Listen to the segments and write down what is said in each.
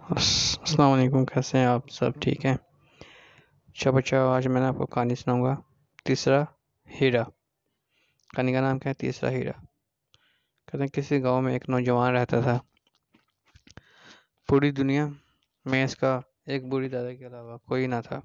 السلام علیکم، کیسے ہیں آپ سب؟ ٹھیک ہیں؟ اچھا بچہ، آج میں نے آپ کو کہانی سناؤں گا تیسرا ہیرا۔ کہانی کا نام کیا ہے؟ تیسرا ہیرا۔ کہتے ہیں کسی گاؤں میں ایک نوجوان رہتا تھا۔ پوری دنیا میں اس کا ایک بوڑھی دادا کے علاوہ کوئی نہ تھا،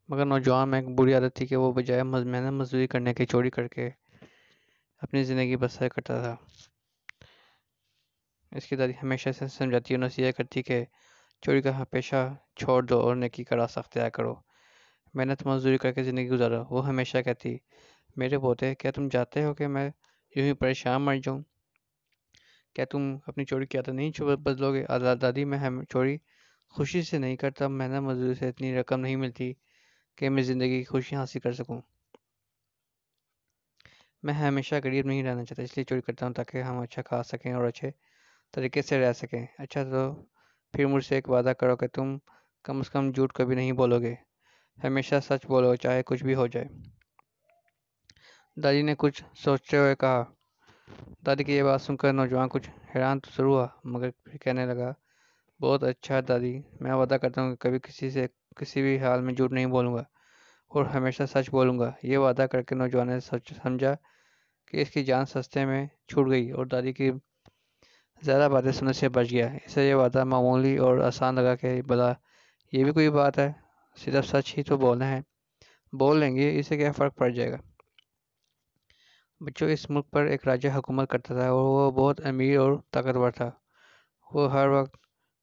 مگر نوجوان میں ایک بری عادت تھی کہ وہ بجائے محنت مزدوری کرنے کے چوری کر کے اپنی زندگی بسر کرتا تھا۔ اس کی دادی ہمیشہ سے سمجھاتی اور نصیحت کرتی کہ چوری کا پیشہ چھوڑ دو اور نیکی کا راستہ اختیار کرو، محنت مزدوری کر کے زندگی گزارو۔ وہ ہمیشہ کہتی، میرے پوتے، کیا تم چاہتے ہو کہ میں یوں ہی پریشان مر جاؤں؟ کیا تم اپنی چوری کی عادت نہیں بدلو گے؟ دادی، میں چوری خوشی سے نہیں کرتا، محنت مزدوری سے اتنی رقم نہیں ملتی کہ میں زندگی کی خوشی حاصل کر سکوں۔ میں ہمیشہ غریب نہیں رہنا چاہتا، اس لیے چوری کرتا ہوں تاکہ ہم اچھا کھا سکیں اور اچھے طریقے سے رہ سکیں۔ اچھا، تو پھر مجھ سے ایک وعدہ کرو کہ تم کم از کم جھوٹ کبھی نہیں بولو گے، ہمیشہ سچ بولو چاہے کچھ بھی ہو جائے۔ دادی نے کچھ سوچتے ہوئے کہا۔ دادی کی یہ بات سن کر نوجوان کچھ حیران تو ضرور ہوا، مگر پھر کہنے لگا، بہت اچھا دادی، میں وعدہ کرتا ہوں کہ کبھی کسی سے کسی بھی حال میں جھوٹ نہیں بولوں گا اور ہمیشہ سچ بولوں گا۔ یہ وعدہ کر کے نوجوان نے سمجھا کہ اس کی جان سستے میں چھوٹ گئی اور دادی کی زیادہ باتیں سننے سے بچ گیا۔ اسے یہ وعدہ معمولی اور آسان لگا کہ بلا یہ بھی کوئی بات ہے، صرف سچ ہی تو بولنا ہے، بول لیں گے، اسے کیا فرق پڑ جائے گا۔ بچوں، اس ملک پر ایک راجہ حکومت کرتا تھا اور وہ بہت امیر اور طاقتور تھا۔ وہ ہر وقت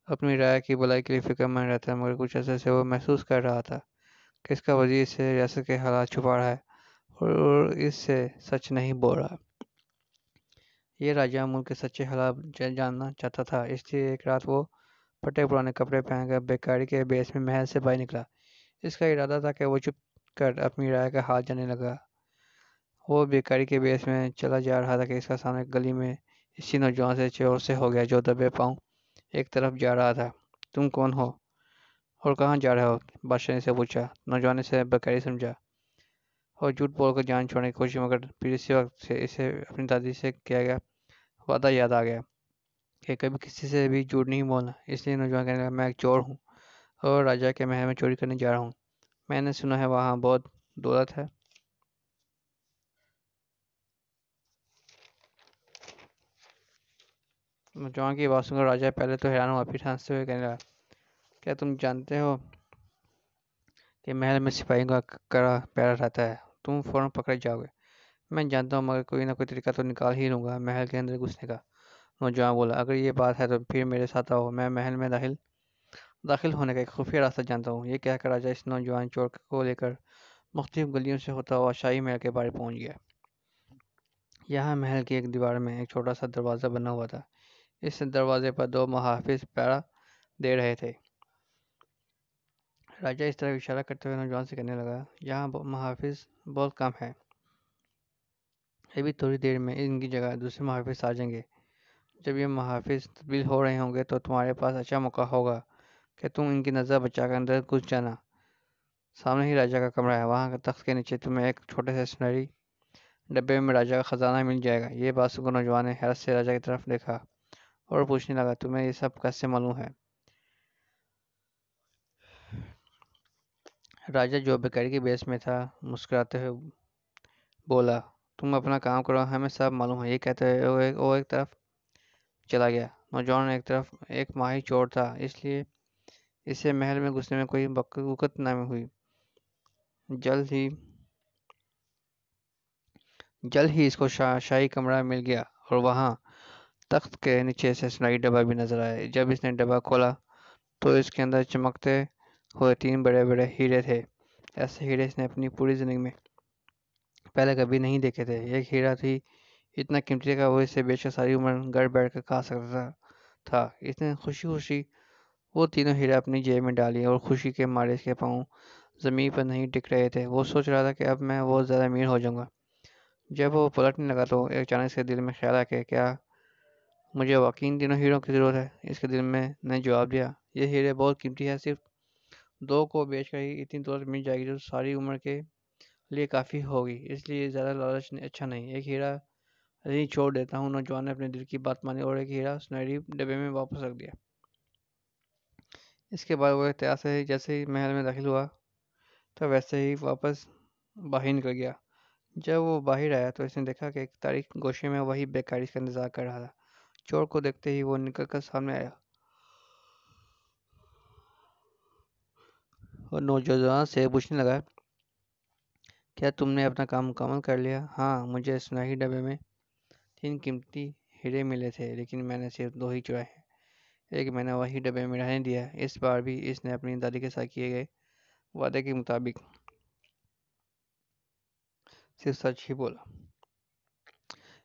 اپنی رعایا کی بھلائی کے لیے فکر مند رہتا، مگر کچھ عرصے سے وہ محسوس کر رہا تھا کہ اس کا وزیر اس سے ریاست کے حالات چھپا رہا ہے اور اس سے سچ نہیں بول رہا۔ یہ راجہ ملک کے سچے حالات جاننا چاہتا تھا، اس لیے ایک رات وہ پھٹے پرانے کپڑے پہن کر بیکاری کے بیس میں محل سے باہر نکلا۔ اس کا ارادہ تھا کہ وہ چھپ کر اپنی رعایا کا حال جاننے لگا۔ وہ بیکاری کے بیس میں چلا جا رہا تھا کہ اس کا سامنے گلی میں اسی نوجوان سے چور سے ہو گیا جو دبے پاؤں ایک طرف جا رہا تھا۔ تم کون ہو اور کہاں جا رہے ہو؟ بادشاہ نے اسے پوچھا۔ نوجوان نے اسے بیکاری سمجھا اور جھوٹ بول کر جان چھوڑنے کی کوشش، مگر پھر اسی وقت سے اسے اپنی دادی سے کیا گیا وعدہ یاد آ گیا کہ کبھی کسی سے بھی جھوٹ نہیں بولنا۔ اس لیے نوجوان کہنے لگا، میں ایک چور ہوں اور راجہ کے محل میں چوری کرنے جا رہا ہوں۔ میں نے سنا ہے وہاں بہت دولت ہے۔ نوجوان کی بات سن کر راجہ پہلے تو حیران ہوا، پھر ہنستے ہوئے کہنے لگا، کیا تم جانتے ہو کہ محل میں سپاہیوں کا کڑا پہرا رہتا ہے؟ تم فوراً پکڑے جاؤ گے۔ میں جانتا ہوں، مگر کوئی نہ کوئی طریقہ تو نکال ہی لوں گا محل کے اندر گھسنے کا۔ نوجوان بولا، اگر یہ بات ہے تو پھر میرے ساتھ آؤ، میں محل میں داخل ہونے کا ایک خفیہ راستہ جانتا ہوں۔ یہ کہہ کر راجہ اس نوجوان چور کو لے کر مختلف گلیوں سے ہوتا ہوا شاہی محل کے باہر پہنچ گیا۔ یہاں محل کی ایک دیوار میں ایک چھوٹا سا دروازہ بنا ہوا تھا۔ اس دروازے پر دو محافظ پہرا دے رہے تھے۔ راجہ اس طرف اشارہ کرتے ہوئے نوجوان سے کہنے لگا، یہاں محافظ بہت کم ہے، ابھی تھوڑی دیر میں ان کی جگہ دوسرے محافظ آ جائیں گے۔ جب یہ محافظ تبدیل ہو رہے ہوں گے تو تمہارے پاس اچھا موقع ہوگا کہ تم ان کی نظر بچا کر اندر گھس جانا۔ سامنے ہی راجہ کا کمرہ ہے، وہاں کے تخت کے نیچے تمہیں ایک چھوٹے سے سنہری ڈبے میں راجہ کا خزانہ مل جائے گا۔ یہ بات سن کر نوجوان نے حیرت سے راجہ کی طرف دیکھا اور پوچھنے لگا، تمہیں یہ سب کیسے معلوم ہے؟ راجہ جو بیکاری کے بیس میں تھا مسکراتے ہوئے بولا، تم اپنا کام کرو، ہمیں سب معلوم ہے۔ یہ کہتے ہوئے وہ ایک طرف چلا گیا۔ نوجوان ایک طرف ایک ماہر چور تھا، اس لیے اسے محل میں گھسنے میں کوئی وقت نہ ہوئی۔ جلد ہی اس کو شاہی کمرہ مل گیا اور وہاں تخت کے نیچے سے سنہری ڈبہ بھی نظر آیا۔ جب اس نے ڈبہ کھولا تو اس کے اندر چمکتے ہوئے 3 بڑے بڑے ہیرے تھے۔ ایسے ہیرے اس نے اپنی پوری زندگی میں پہلے کبھی نہیں دیکھے تھے۔ ایک ہیرا تھی اتنا قیمتی کہ وہ اسے بیچ کر ساری عمر گھر بیٹھ کر کھا سکتا تھا۔ اس نے خوشی خوشی وہ تینوں ہیرے اپنی جیب میں ڈالی اور خوشی کے مارے اس کے پاؤں زمین پر نہیں ٹک رہے تھے۔ وہ سوچ رہا تھا کہ اب میں بہت زیادہ امیر ہو جاؤں گا۔ جب وہ پلٹنے لگا تو اچانک سے دل میں خیال آیا کہ کیا مجھے واقعی ان تینوں ہیروں کی ضرورت ہے؟ اس کے دل میں نے جواب دیا، یہ ہیرے بہت قیمتی ہیں، صرف 2 کو بیچ کر ہی اتنی دولت مل جائے گی جو ساری عمر کے لیے کافی ہوگی، اس لیے زیادہ لالچ اچھا نہیں۔ ایک ہیرا ایسے ہی چھوڑ دیتا ہوں۔ نوجوان نے اپنے دل کی بات مانی اور ایک ہیرا سنہری ڈبے میں واپس رکھ دیا۔ اس کے بعد وہ احتیاط سے جیسے ہی محل میں داخل ہوا تو ویسے ہی واپس باہر نکل گیا۔ جب وہ باہر آیا تو اس نے دیکھا کہ ایک تاریک گوشے میں وہی بیکاری اس کا انتظار کر رہا تھا۔ چور کو دیکھتے ہی وہ نکل کر سامنے آیا اور نوجوان سے پوچھنے لگا، کیا تم نے اپنا کام مکمل کر لیا؟ ہاں، مجھے سنہری ڈبے میں 3 قیمتی ہیرے ملے تھے، لیکن میں نے صرف 2 ہی چرائے ہیں۔ ایک میں نے وہی ڈبے میں رہنے دیا۔ اس بار بھی اس نے اپنی دادی کے ساتھ کیے گئے وعدے کے مطابق صرف سچ ہی بولا۔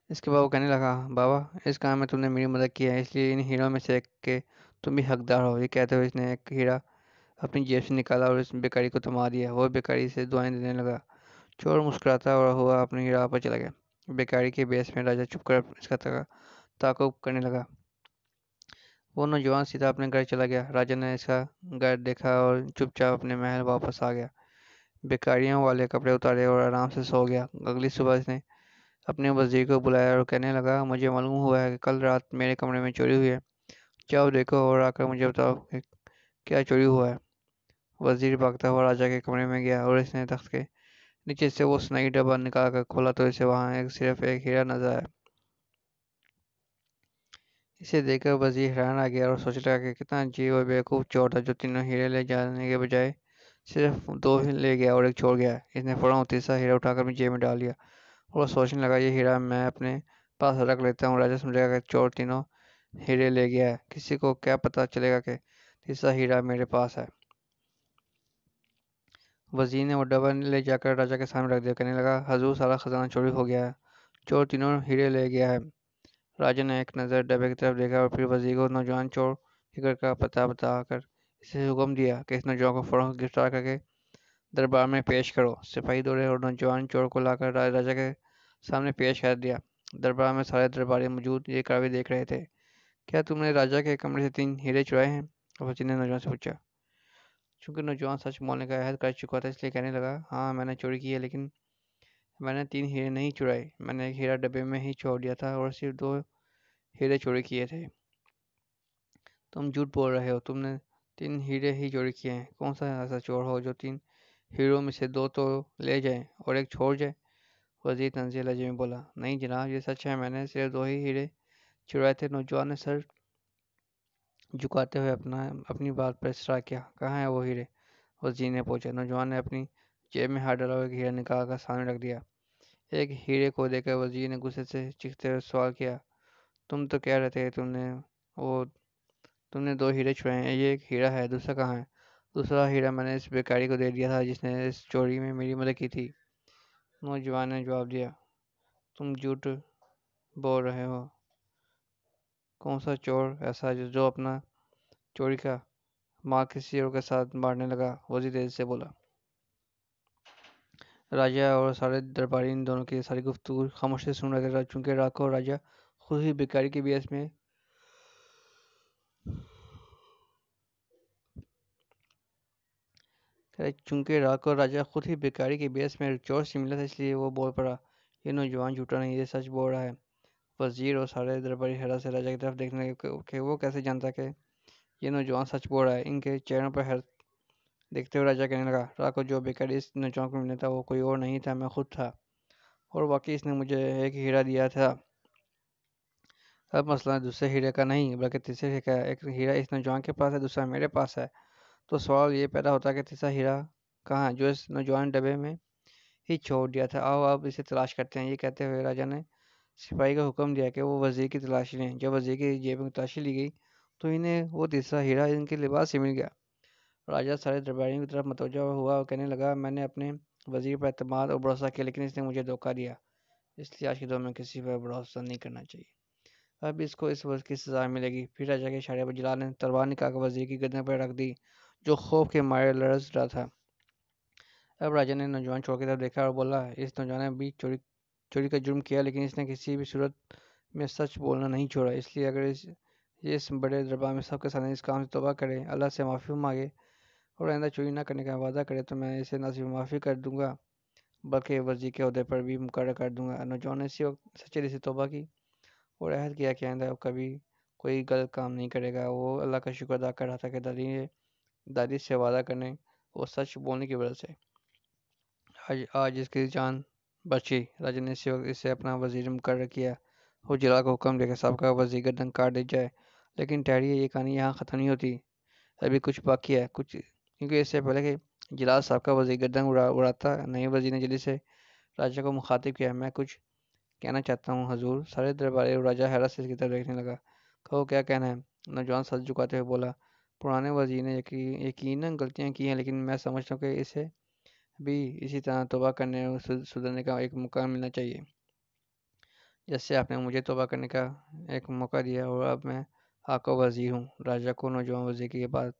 اس کے بعد وہ کہنے لگا، بابا، اس کام میں تم نے میری مدد کی ہے، اس لیے ان ہیروں میں سے ایک کے تم بھی حقدار ہو۔ یہ کہتے ہوئے اس نے ایک ہیرا اپنی جیب سے نکالا اور اس بیکاری کو تھما دیا۔ وہ بیکاری سے دعائیں دینے لگا۔ چور مسکراتا ہوا اپنے ہیرا پر چلا گیا۔ بیکاری کے بیس میں راجا چپ کر اس کا تعاقب کرنے لگا۔ وہ نوجوان سیدھا اپنے گھر چلا گیا۔ راجا نے اس کا گھر دیکھا اور چپ چاپ اپنے محل واپس آ گیا۔ بیکاریوں والے کپڑے اتارے اور آرام سے سو گیا۔ اگلی صبح اس نے اپنے وزیر کو بلایا اور کہنے لگا، مجھے معلوم ہوا ہے کہ کل رات میرے کمرے میں چوری ہوئی ہے۔ جاؤ دیکھو اور آ کر مجھے بتاؤ کہ کیا چوری ہوا ہے۔ وزیر بھاگتا ہوا راجا کے کمرے میں گیا اور اس نے تخت کے نیچے سے وہ سنہری ڈبہ نکال کر کھولا تو اسے وہاں صرف ایک ہیرا نظر آیا۔ اسے دیکھ کر وزیر حیران آ گیا اور سوچنے لگا کہ کتنا عجیب اور بیوقوف چور تھا جو تینوں ہیرے لے جانے کے بجائے صرف 2 ہی لے گیا اور ایک چھوڑ گیا۔ اس نے فوراً تیسرا ہیرا اٹھا کر اپنی جیب میں ڈال دیا اور سوچنے لگا، یہ ہیرا میں اپنے پاس رکھ لیتا ہوں۔ راجا سمجھے گا کہ چور تینوں ہیرے لے گیا ہے، کسی کو کیا پتا چلے گا کہ تیسرا ہیرا میرے پاس ہے۔ وزیر نے وہ ڈبہ لے جا کر راجا کے سامنے رکھ دیا، کہنے لگا، حضور، سارا خزانہ چوری ہو گیا ہے، چور تینوں ہیرے لے گیا ہے۔ راجا نے ایک نظر ڈبے کی طرف دیکھا اور پھر وزیر کو نوجوان چور کے گھر کا پتہ بتا کر اسے حکم دیا کہ اس نوجوان کو فوراً گرفتار کر کے دربار میں پیش کرو۔ سپاہی دوڑے اور نوجوان چور کو لا کر راجا کے سامنے پیش کر دیا۔ دربار میں سارے درباری موجود یہ کارروائی دیکھ رہے تھے۔ کیا تم نے راجا کے کمرے سے 3 ہیرے چرائے ہیں؟ وزیر نے نوجوان سے پوچھا۔ چونکہ نوجوان سچ بولنے کا عہد کر چکا تھا اس لیے کہنے لگا، ہاں، میں نے چوری کی ہے، لیکن میں نے 3 ہیرے نہیں چرائے۔ میں نے ایک ہیرا ڈبے میں ہی چھوڑ دیا تھا اور صرف 2 ہیرے چوری کیے تھے۔ تم جھوٹ بول رہے ہو، تم نے 3 ہیرے ہی چوری کیے ہیں۔ کون سا ایسا چور ہو جو 3 ہیروں میں سے 2 تو لے جائے اور ایک چھوڑ جائے؟ وزیر طنزیہ لہجے میں بولا، نہیں جناب، یہ سچ ہے، میں نے صرف 2 ہی ہیرے چرائے تھے۔ نوجوان نے سر جھکاتے ہوئے اپنی بات پر اصرار کیا۔ کہاں ہیں وہ ہیرے؟ وزیر نے پوچھا۔ نوجوان نے اپنی جیب میں ہاتھ ڈالا اور ایک ہیرا نکال کر سامنے رکھ دیا۔ ایک ہیرے کو دیکھ کر وزیر نے غصے سے چیختے ہوئے سوال کیا، تم تو کہہ رہے تھے تم نے 2 ہیرے چرائے ہیں، یہ ایک ہیرا ہے، دوسرا کہاں ہے؟ دوسرا ہیرا میں نے اس بیکاری کو دے دیا تھا جس نے اس چوری میں میری مدد کی تھی۔ نوجوان نے جواب دیا، تم جھوٹ بول رہے ہو۔ کون سا چور ایسا ہے جو اپنا چوری کا مال کسی اور کے ساتھ بانٹنے لگا؟ وزیر تیزی سے بولا۔ راجا اور سارے درباری ان دونوں کی ساری گفتگو خاموشی سے سن رہے تھے، چونکہ راکو اور راجا خود ہی بیکاری کے بیس میں چور سے ملا تھا، اس لیے وہ بول پڑا، یہ نوجوان جھوٹا نہیں، یہ سچ بول رہا ہے۔ وزیر اور سارے درباری حیرت سے راجا کی طرف دیکھنے لگے کہ وہ کیسے جانتا کہ یہ نوجوان سچ بول رہا ہے۔ ان کے چہروں پر حیرت دیکھتے ہوئے راجا کہنے لگا، راکو، جو بیکاری اس نوجوان کو ملا تھا وہ کوئی اور نہیں تھا، میں خود تھا، اور واقعی اس نے مجھے ایک ہیرا دیا تھا۔ اب مسئلہ دوسرے ہیرے کا نہیں بلکہ تیسرے ہیرے کا ہے۔ ایک ہیرا اس نوجوان کے پاس ہے، دوسرا میرے پاس ہے، تو سوال یہ پیدا ہوتا ہے کہ تیسرا ہیرا کہاں ہے جو اس نوجوان نے ڈبے میں ہی چھوڑ دیا تھا؟ آؤ اب اسے تلاش کرتے ہیں۔ یہ کہتے ہوئے راجا نے سپاہی کو حکم دیا کہ وہ وزیر کی تلاشی لیں۔ جب وزیر کی جیب میں تلاشی لی گئی تو انہیں وہ تیسرا ہیرا ان کے لباس سے مل گیا۔ راجا سارے درباریوں کی طرف متوجہ ہوا اور کہنے لگا، میں نے اپنے وزیر پر اعتماد اور بھروسہ کیا، لیکن اس نے مجھے دھوکہ دیا، اس لیے آج کے دور میں کسی پر بھروسہ نہیں کرنا چاہیے۔ اب اس کو اس وقت کی سزا ملے گی۔ پھر راجا کے اشارے پر جلال نے تلوار نکال کر وزیر کی گردن پر رکھ دی، جو خوف کے مارے لرز رہا تھا۔ اب راجا نے نوجوان چور کی طرف دیکھا اور بولا، اس نوجوان نے بھی چوری کا جرم کیا، لیکن اس نے کسی بھی صورت میں سچ بولنا نہیں چھوڑا، اس لیے اگر یہ اس بڑے دربار میں سب کے سامنے اس کام سے توبہ کرے، اللہ سے معافی مانگے اور آئندہ چوری نہ کرنے کا وعدہ کرے تو میں اسے نہ صرف معافی کر دوں گا بلکہ وزیر کے عہدے پر بھی مقرر کر دوں گا۔ نوجوان نے اسی وقت سچے دل سے توبہ کی اور عہد کیا کہ آئندہ کبھی کوئی غلط کام نہیں کرے گا۔ وہ اللہ کا شکر ادا کر رہا تھا کہ دادی سے وعدہ کرنے اور سچ بولنے کی وجہ سے آج اس کی جان بچی۔ راجا نے اسی وقت اسے اپنا وزیر مقرر کیا اور جلال کو حکم دیا کہ سابقہ وزیر گردن کاٹ دی جائے۔ لیکن ٹھہریے، یہ کہانی یہاں ختم نہیں ہوتی، ابھی کچھ باقی ہے، کیونکہ اس سے پہلے کہ جلال سابقہ وزیر گردن اڑاتا، نئے وزیر نے جلدی سے راجا کو مخاطب کیا۔ میں کچھ کہنا چاہتا ہوں حضور۔ سارے درباری اور راجا حیرت سے اس کی طرف دیکھنے لگا۔ کہو کیا کہنا ہے؟ نوجوان سر جھکاتے ہوئے بولا، پرانے وزیر نے یقیناً غلطیاں کی ہیں، لیکن میں سمجھتا ہوں کہ اسے بھی اسی طرح توبہ کرنے اور سدھرنے کا ایک موقع ملنا چاہیے، جیسے آپ نے مجھے توبہ کرنے کا ایک موقع دیا، اور اب میں آپ کا وزیر ہوں۔ راجا کو نوجوان وزیر کی یہ بات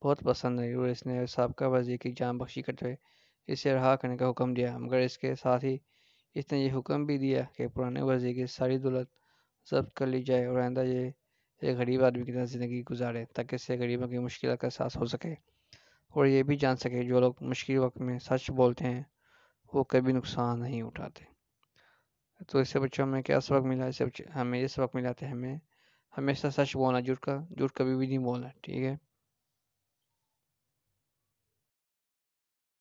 بہت پسند آئی اور اس نے سابقہ وزیر کی جان بخشی کرتے ہوئے اسے رہا کرنے کا حکم دیا، مگر اس کے ساتھ ہی اس نے یہ حکم بھی دیا کہ پرانے وزیر کی ساری دولت ضبط کر لی جائے اور آئندہ یہ ایک غریب آدمی کی طرح زندگی گزارے، تاکہ اسے غریبوں کی مشکلات کا احساس ہو سکے اور یہ بھی جان سکے جو لوگ مشکل وقت میں سچ بولتے ہیں وہ کبھی نقصان نہیں اٹھاتے۔ تو اس سے بچوں ہمیں کیا سبق ملا؟ اس سے ہمیں یہ سبق ملا کہ ہمیں ہمیشہ سچ بولنا، جھوٹ کبھی بھی نہیں بولنا، ٹھیک ہے۔